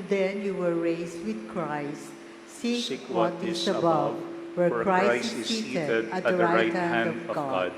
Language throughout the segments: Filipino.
then you were raised with Christ, Seek what is above, where Christ is seated at the right hand of God.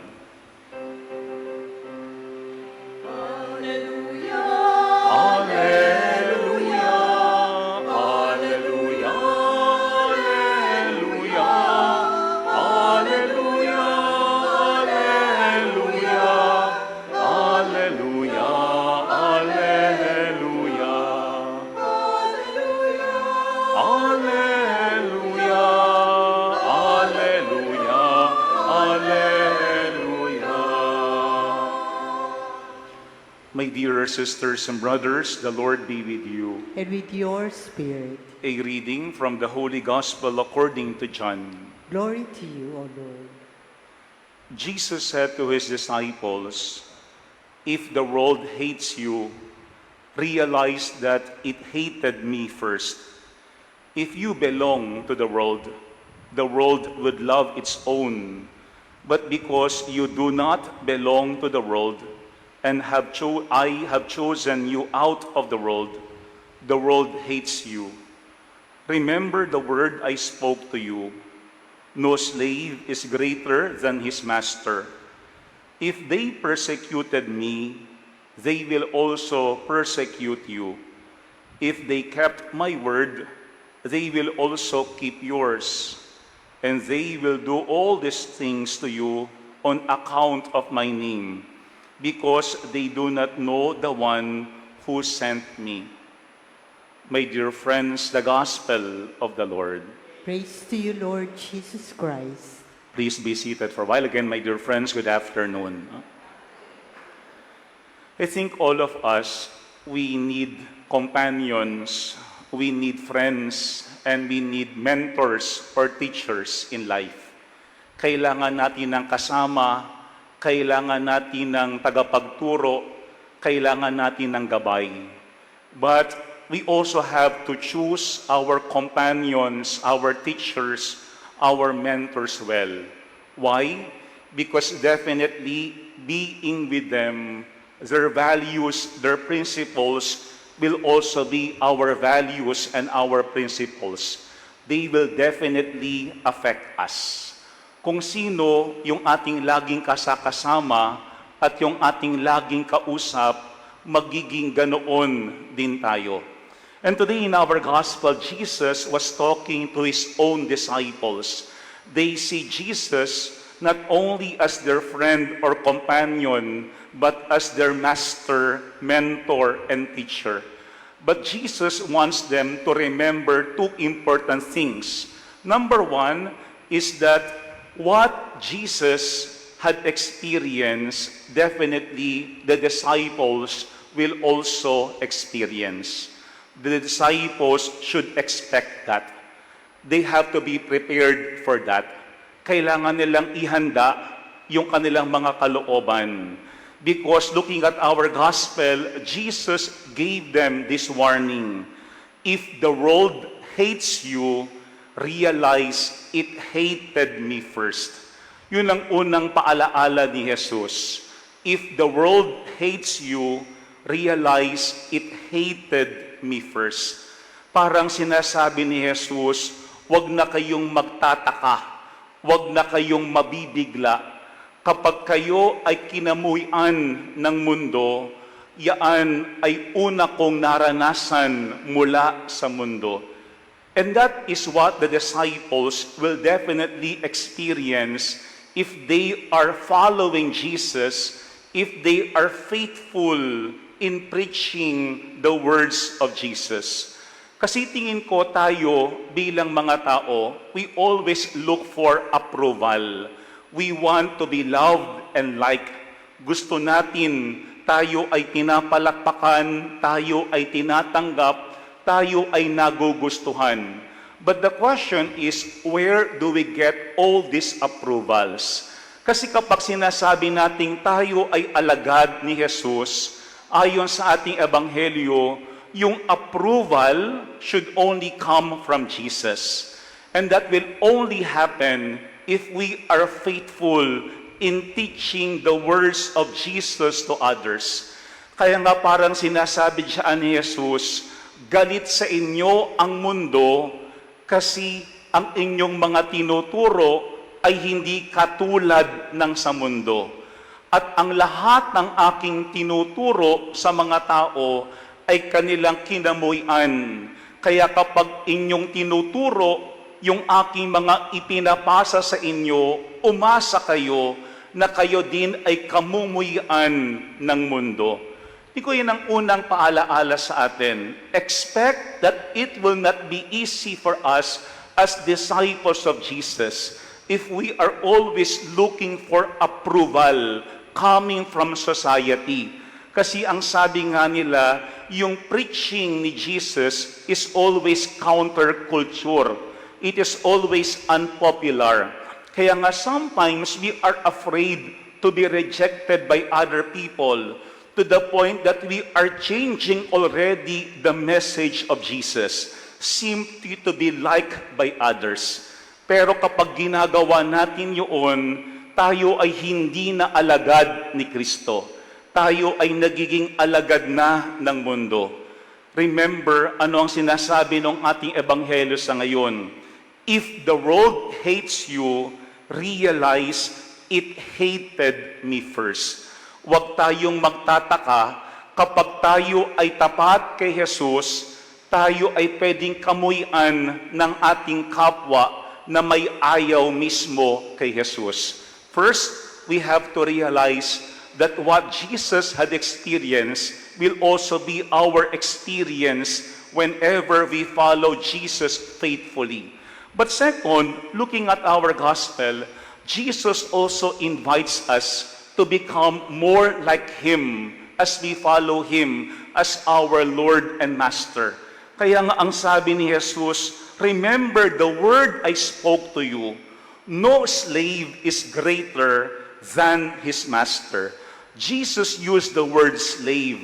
My dear sisters and brothers, the Lord be with you. And with your spirit. A reading from the Holy Gospel according to John. Glory to you, O Lord. Jesus said to his disciples, "If the world hates you, realize that it hated me first. If you belong to the world would love its own. But because you do not belong to the world, and I have chosen you out of the world hates you. Remember the word I spoke to you. No slave is greater than his master. If they persecuted me, they will also persecute you. If they kept my word, they will also keep yours. And they will do all these things to you on account of my name, because they do not know the one who sent me." My dear friends, the Gospel of the Lord. Praise to you, Lord Jesus Christ. Please be seated for a while. Again, my dear friends, good afternoon. I think all of us, we need companions, we need friends, and we need mentors or teachers in life. Kailangan natin ng kasama, kailangan natin ng tagapagturo, kailangan natin ng gabay. But we also have to choose our companions, our teachers, our mentors well. Why? Because definitely being with them, their values, their principles will also be our values and our principles. They will definitely affect us. Kung sino yung ating laging kasakasama at yung ating laging kausap, magiging ganoon din tayo. And today in our gospel, Jesus was talking to his own disciples. They see Jesus not only as their friend or companion, but as their master, mentor, and teacher. But Jesus wants them to remember two important things. Number one is that what Jesus had experienced, definitely the disciples will also experience. The disciples should expect that. They have to be prepared for that. Kailangan nilang ihanda yung kanilang mga kalooban. Because looking at our gospel, Jesus gave them this warning. If the world hates you, realize it hated me first. Yun ang unang paalaala ni Jesus. If the world hates you, realize it hated me first. Parang sinasabi ni Jesus, wag na kayong magtataka, wag na kayong mabibigla. Kapag kayo ay kinamuyan ng mundo, yaan ay una kong naranasan mula sa mundo. And that is what the disciples will definitely experience if they are following Jesus, if they are faithful in preaching the words of Jesus. Kasi tingin ko tayo bilang mga tao, we always look for approval. We want to be loved and liked. Gusto natin tayo ay pinapalakpakan, tayo ay tinatanggap, tayo ay nagugustuhan. But the question is, where do we get all these approvals? Kasi kapag sinasabi nating tayo ay alagad ni Jesus, ayon sa ating ebanghelyo, yung approval should only come from Jesus. And that will only happen if we are faithful in teaching the words of Jesus to others. Kaya nga parang sinasabi siya ni Jesus, galit sa inyo ang mundo kasi ang inyong mga tinuturo ay hindi katulad ng sa mundo. At ang lahat ng aking tinuturo sa mga tao ay kanilang kinamuyan. Kaya kapag inyong tinuturo yung aking mga ipinapasa sa inyo, umasa kayo na kayo din ay kamumuyan ng mundo. Ito yun ang unang paalaala sa atin. Expect that it will not be easy for us as disciples of Jesus if we are always looking for approval coming from society. Kasi ang sabi nga nila, yung preaching ni Jesus is always counterculture. It is always unpopular. Kaya nga sometimes we are afraid to be rejected by other people to the point that we are changing already the message of Jesus, simply to be liked by others. Pero kapag ginagawa natin yun, tayo ay hindi na alagad ni Kristo. Tayo ay nagiging alagad na ng mundo. Remember, ano ang sinasabi ng ating ebanghelyo sa ngayon? If the world hates you, realize it hated me first. Huwag tayong magtataka kapag tayo ay tapat kay Jesus, tayo ay pwedeng kamuyan ng ating kapwa na may ayaw mismo kay Jesus. First, we have to realize that what Jesus had experienced will also be our experience whenever we follow Jesus faithfully. But second, looking at our gospel, Jesus also invites us to become more like Him as we follow Him as our Lord and Master. Kaya nga ang sabi ni Jesus, remember the word I spoke to you. No slave is greater than his master. Jesus used the word slave.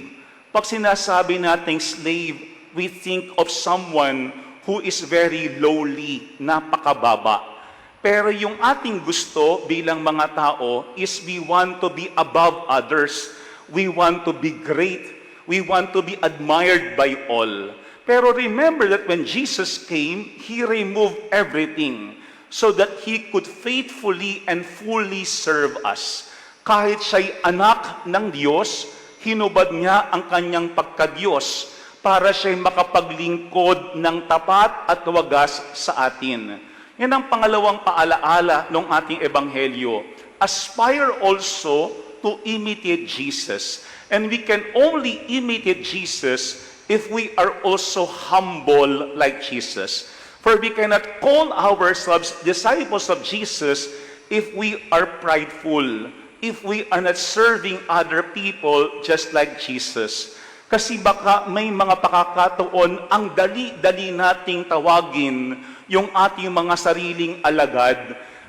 Pag sinasabi nating slave, we think of someone who is very lowly, napakababa. Pero yung ating gusto bilang mga tao is we want to be above others. We want to be great. We want to be admired by all. Pero remember that when Jesus came, He removed everything so that He could faithfully and fully serve us. Kahit siya'y anak ng Diyos, hinubad niya ang kanyang pagka-Diyos para siya'y makapaglingkod ng tapat at wagas sa atin. Yan ang pangalawang paalaala ng ating ebanghelyo. Aspire also to imitate Jesus. And we can only imitate Jesus if we are also humble like Jesus. For we cannot call ourselves disciples of Jesus if we are prideful, if we are not serving other people just like Jesus. Kasi baka may mga pakakataon ang dali-dali nating tawagin yung ating mga sariling alagad,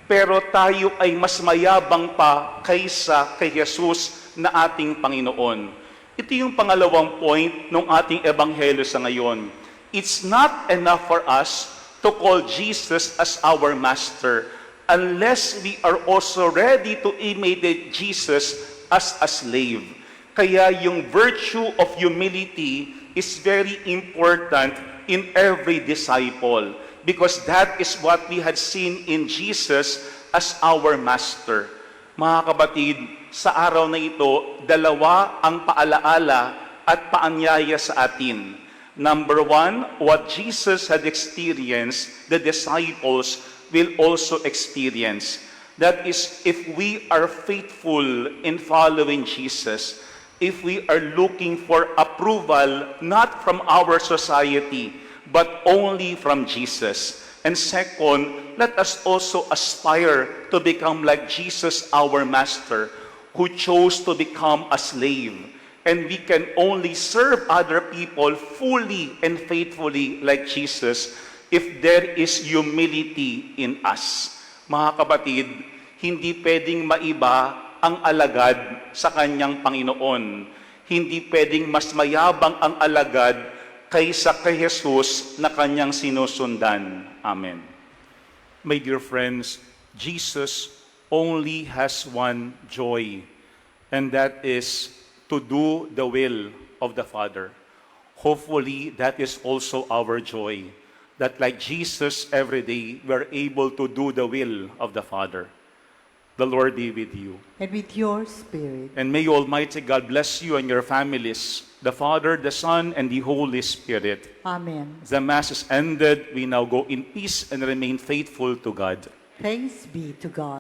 pero tayo ay mas mayabang pa kaysa kay Jesus na ating Panginoon. Ito yung pangalawang point ng ating ebanghelyo sa ngayon. It's not enough for us to call Jesus as our master unless we are also ready to imitate Jesus as a slave. Kaya yung virtue of humility is very important in every disciple because that is what we had seen in Jesus as our master. Mga kapatid, sa araw na ito, dalawa ang paalaala at paanyaya sa atin. Number one, what Jesus had experienced, the disciples will also experience. That is, if we are faithful in following Jesus, if we are looking for approval not from our society, but only from Jesus. And second, let us also aspire to become like Jesus, our Master, who chose to become a slave. And we can only serve other people fully and faithfully like Jesus if there is humility in us. Mga kapatid, hindi pwedeng maiba ang alagad sa kanyang Panginoon. Hindi pwedeng mas mayabang ang alagad kaysa kay Jesus na kanyang sinusundan. Amen. My dear friends, Jesus only has one joy, and that is to do the will of the Father. Hopefully, that is also our joy, that like Jesus every day, we're able to do the will of the Father. The Lord be with you. And with your spirit. And may Almighty God bless you and your families, the Father, the Son, and the Holy Spirit. Amen. The Mass is ended. We now go in peace and remain faithful to God. Thanks be to God.